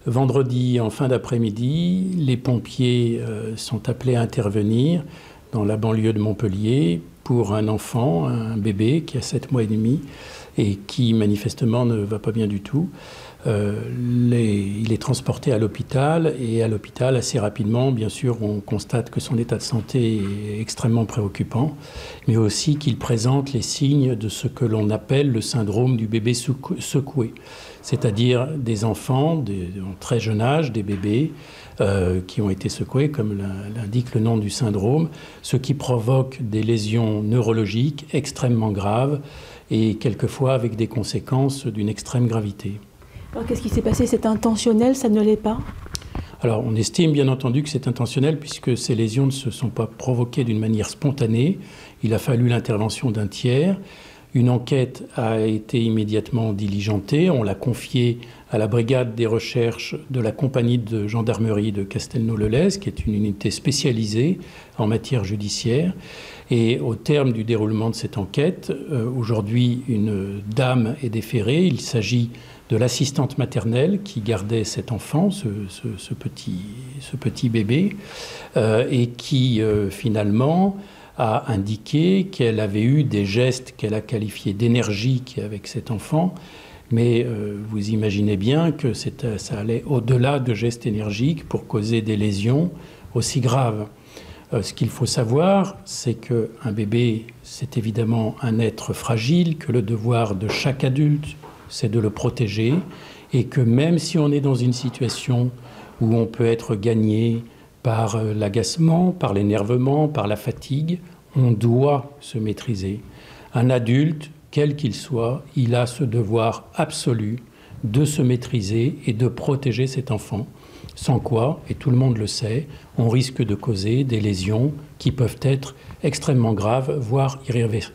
Vendredi, en fin d'après-midi, les pompiers sont appelés à intervenir dans la banlieue de Montpellier pour un enfant, un bébé qui a 7 mois et demi et qui manifestement ne va pas bien du tout. Il est transporté à l'hôpital et à l'hôpital, assez rapidement, bien sûr, on constate que son état de santé est extrêmement préoccupant, mais aussi qu'il présente les signes de ce que l'on appelle le syndrome du bébé secoué, c'est-à-dire des enfants en très jeune âge, des bébés qui ont été secoués, comme l'indique le nom du syndrome, ce qui provoque des lésions neurologiques extrêmement graves et quelquefois avec des conséquences d'une extrême gravité. Alors qu'est-ce qui s'est passé? C'est intentionnel, ça ne l'est pas? Alors on estime bien entendu que c'est intentionnel puisque ces lésions ne se sont pas provoquées d'une manière spontanée. Il a fallu l'intervention d'un tiers. Une enquête a été immédiatement diligentée. On l'a confiée à la brigade des recherches de la compagnie de gendarmerie de Castelnau-le-Lez, qui est une unité spécialisée en matière judiciaire. Et au terme du déroulement de cette enquête, aujourd'hui, une dame est déférée. Il s'agit de l'assistante maternelle qui gardait cet enfant, ce petit bébé, et qui finalement a indiqué qu'elle avait eu des gestes qu'elle a qualifiés d'énergiques avec cet enfant, mais vous imaginez bien que ça allait au-delà de gestes énergiques pour causer des lésions aussi graves. Ce qu'il faut savoir, c'est qu'un bébé, c'est évidemment un être fragile, que le devoir de chaque adulte, c'est de le protéger, et que même si on est dans une situation où on peut être gagné par l'agacement, par l'énervement, par la fatigue, on doit se maîtriser. Un adulte, quel qu'il soit, il a ce devoir absolu de se maîtriser et de protéger cet enfant. Sans quoi, et tout le monde le sait, on risque de causer des lésions qui peuvent être extrêmement graves, voire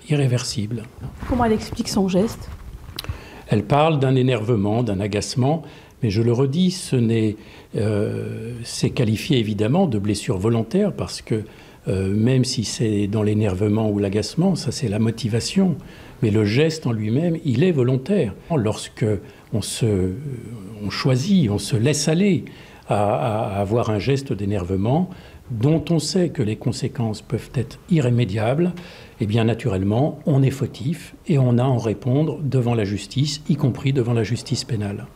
irréversibles. Comment elle explique son geste? Elle parle d'un énervement, d'un agacement, mais je le redis, c'est qualifié évidemment de blessure volontaire parce que même si c'est dans l'énervement ou l'agacement, ça c'est la motivation, mais le geste en lui-même, il est volontaire. Lorsque on choisit, on se laisse aller à avoir un geste d'énervement dont on sait que les conséquences peuvent être irrémédiables, eh bien naturellement, on est fautif et on a à en répondre devant la justice, y compris devant la justice pénale.